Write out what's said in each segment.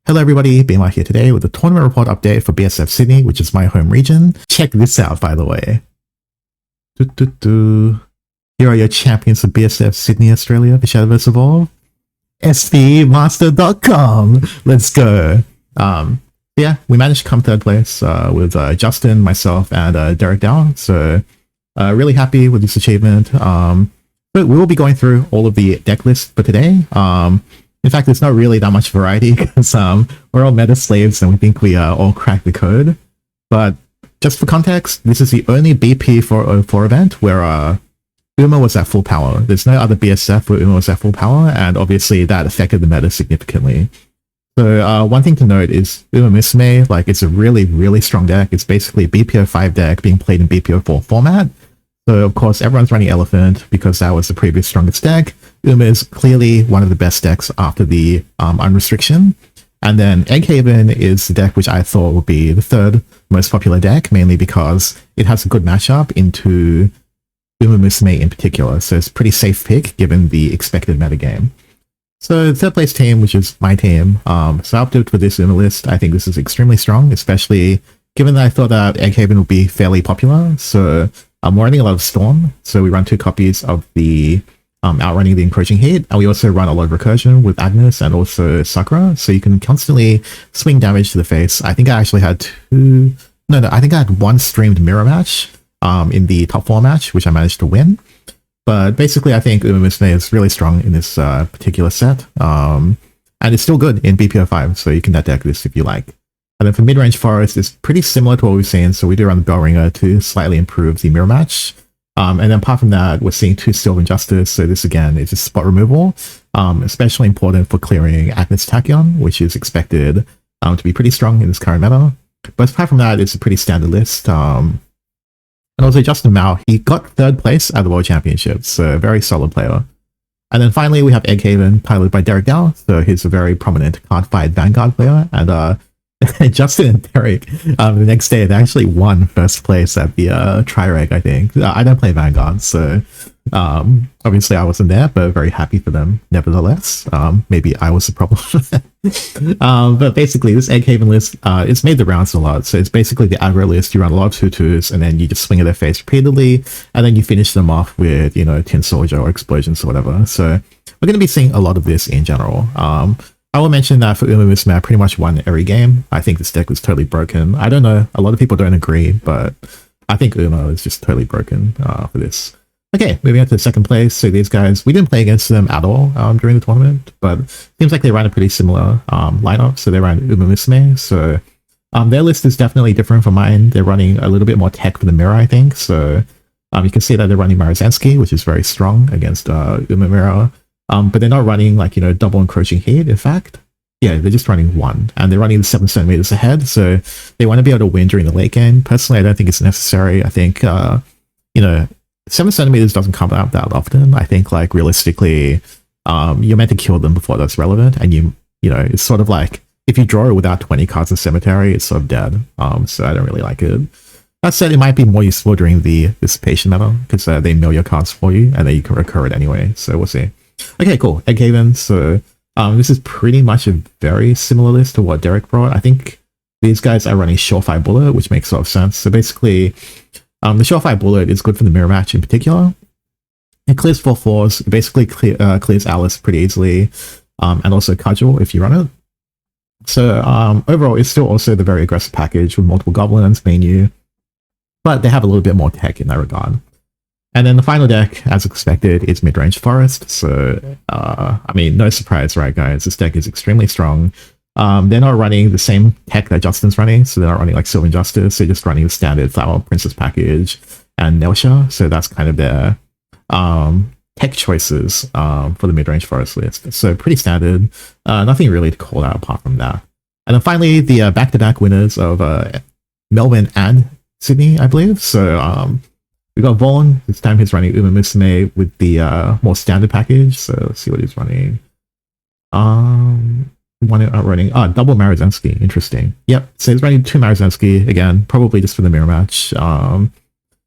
Hello everybody, BMI here today with a tournament report update for BSF Sydney, which is my home region. Check this out, by the way. Here are your champions of BSF Sydney, Australia for Shadowverse Evolve. SVEmaster.com. Let's go. Yeah, we managed to come third place with Justin, myself, and Derek Dow. So really happy with this achievement. But we will be going through all of the deck lists for today. In fact, there's not really that much variety because we're all meta slaves and we think we all crack the code. But just for context, this is the only BP04 event where Uma was at full power. There's no other BSF where Uma was at full power, and obviously that affected the meta significantly. So one thing to note is Uma Musume, like, it's a really, really strong deck. It's basically a BP05 deck being played in BP04 format. So of course everyone's running Elephant because that was the previous strongest deck. Uma is clearly one of the best decks after the unrestriction. And then Egghaven is the deck which I thought would be the third most popular deck, mainly because it has a good matchup into Uma Musume in particular. So it's a pretty safe pick given the expected metagame. So third place team, which is my team, so I opted for this Uma list. I think this is extremely strong, especially given that I thought that Egghaven would be fairly popular. So we're running a lot of Storm, so we run 2 copies of the outrunning the encroaching heat, and we also run a lot of recursion with Agnes and also Sakura, so you can constantly swing damage to the face. I think I actually had I think I had 1 streamed mirror match in the top 4 match, which I managed to win. But basically I think Uma Musume is really strong in this particular set, and it's still good in BP05, so you can net deck this if you like. And then for mid-range forest, it's pretty similar to what we've seen, so we do run the Bell Ringer to slightly improve the mirror match. And then apart from that, we're seeing 2 Silver Injustice, so this again is just spot removal, especially important for clearing Agnes Tachyon, which is expected to be pretty strong in this current meta. But apart from that, it's a pretty standard list. And also Justin Mao, he got 3rd place at the World Championships, so a very solid player. And then finally we have Egghaven, piloted by Derek Dow, so he's a very prominent card-fight Vanguard player, and Justin and Derek, the next day, they actually won 1st place at the Tri-Reg, I think. I don't play Vanguard, so obviously I wasn't there, but very happy for them nevertheless. Maybe I was the problem. But basically, this Egghaven list, it's made the rounds a lot. So it's basically the aggro list. You run a lot of 2/2s, and then you just swing at their face repeatedly, and then you finish them off with, you know, Tin Soldier or Explosions or whatever. So we're going to be seeing a lot of this in general. I will mention that for Uma Musume, I pretty much won every game. I think this deck was totally broken. I don't know, a lot of people don't agree, but I think Uma is just totally broken for this. Okay, moving on to the 2nd place. So these guys, we didn't play against them at all during the tournament, but seems like they ran a pretty similar lineup. So they ran Uma Musume. So their list is definitely different from mine. They're running a little bit more tech for the mirror, I think. So you can see that they're running Marizensky, which is very strong against Uma Mirror. But they're not running, like, you know, double encroaching heat, in fact. Yeah, they're just running 1, and they're running 7 centimeters ahead, so they want to be able to win during the late game. Personally, I don't think it's necessary. I think, you know, 7 centimeters doesn't come out that often. I think, like, realistically, you're meant to kill them before that's relevant, and you know, it's sort of like, if you draw it without 20 cards in Cemetery, it's sort of dead. So I don't really like it. That said, it might be more useful during the Dissipation meta, because they mill your cards for you, and then you can recur it anyway, so we'll see. Okay, cool. Egghaven. So this is pretty much a very similar list to what Derek brought. I think these guys are running Surefire Bullet, which makes a lot of sense. So basically, the Surefire Bullet is good for the mirror match in particular. It clears 4 4s. It basically clears Alice pretty easily, and also Cudgel if you run it. So overall, it's still also the very aggressive package with multiple goblins, menu, but they have a little bit more tech in that regard. And then the final deck, as expected, is Mid-Range Forest. So, I mean, no surprise, right, guys? This deck is extremely strong. They're not running the same tech that Justin's running, so they're not running like Silver Injustice. They're just running the standard Flower Princess package and Nelsha. So that's kind of their tech choices for the Mid-Range Forest list. So pretty standard. Nothing really to call out apart from that. And then finally, the back-to-back winners of Melbourne and Sydney, I believe. So, we got Vaughn. This time he's running Uma Musume with the more standard package. So let's see what he's running. Running double Marizensky. Interesting. Yep. So he's running 2 Marizensky again, probably just for the mirror match. And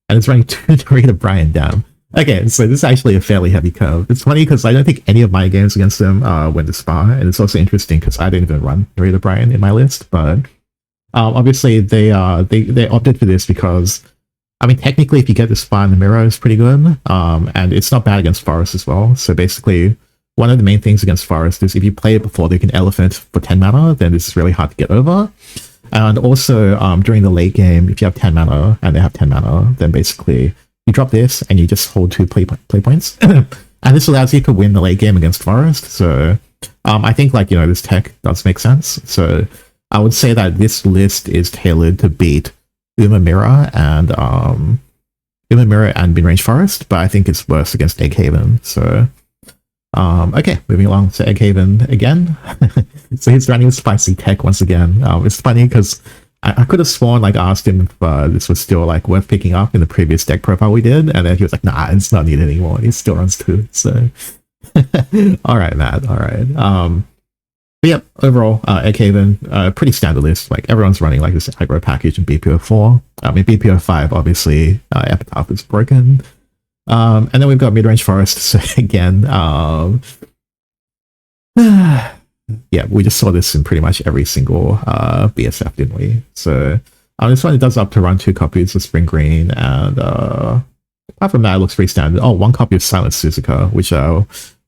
it's running 2 Narita Brian. Damn. Okay, so this is actually a fairly heavy curve. It's funny because I don't think any of my games against them went to spa, and it's also interesting because I didn't even run Narrator Brian in my list, but obviously they opted for this because, I mean, technically if you get the spa in the mirror, it's pretty good, and it's not bad against Forest as well. So basically, one of the main things against Forest is if you play it before they can Elephant for 10 mana, then this is really hard to get over. And also, during the late game, if you have 10 mana and they have 10 mana, then basically you drop this and you just hold 2 play points. And this allows you to win the late game against Forest. So I think, like, you know, this tech does make sense. So I would say that this list is tailored to beat Uma Mirror and Mid-Range Forest, but I think it's worse against Egghaven. So okay, moving along to Egghaven again. So he's running spicy tech once again. It's funny because I could have sworn, like, I asked him if this was still, like, worth picking up in the previous deck profile we did, and then he was like, nah, it's not needed anymore. He still runs 2, so... Alright, Matt, alright. But yep, overall, Egghaven, pretty standard list. Like, everyone's running, like, this aggro package in BP04. I mean, BP05, obviously, Epitaph is broken. And then we've got Mid-Range Forest, so again, yeah, we just saw this in pretty much every single BSF, didn't we? So this one, it does up to run 2 copies of Spring Green, and apart from that, it looks pretty standard. Oh, 1 copy of Silent Suzuka, which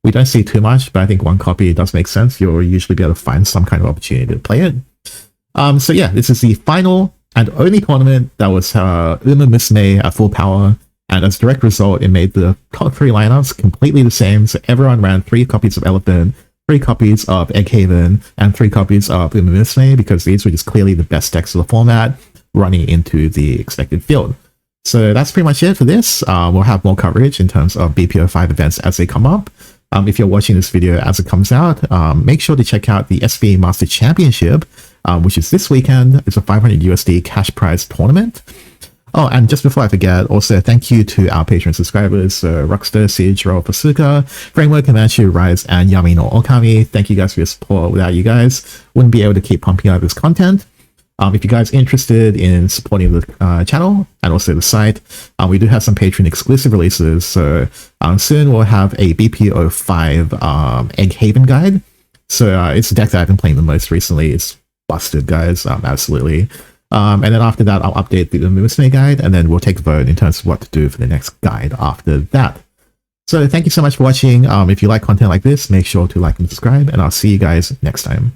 we don't see too much, but I think 1 copy does make sense. You'll usually be able to find some kind of opportunity to play it. So yeah, this is the final and only tournament that was Uma Musume at full power, and as a direct result, it made the top 3 lineups completely the same. So everyone ran 3 copies of Elephant, 3 copies of Egghaven, and 3 copies of Uma Musume, because these were just clearly the best decks of the format running into the expected field. So that's pretty much it for this. We'll have more coverage in terms of BP05 events as they come up. If you're watching this video as it comes out, make sure to check out the SVE Master Championship, which is this weekend. It's a 500 USD cash prize tournament. Oh, and just before I forget, also thank you to our Patreon subscribers, Rockster, Siege, Roll Pasuka, Framework, Comanche, Rise, and Yami no Okami. Thank you guys for your support. Without you guys, wouldn't be able to keep pumping out this content. If you guys are interested in supporting the channel and also the site, we do have some Patreon exclusive releases. So soon we'll have a BP05 Egghaven guide. So it's a deck that I've been playing the most recently. It's busted, guys. Absolutely. And then after that, I'll update the Musume guide, and then we'll take a vote in terms of what to do for the next guide after that. So thank you so much for watching. If you like content like this, make sure to like and subscribe, and I'll see you guys next time.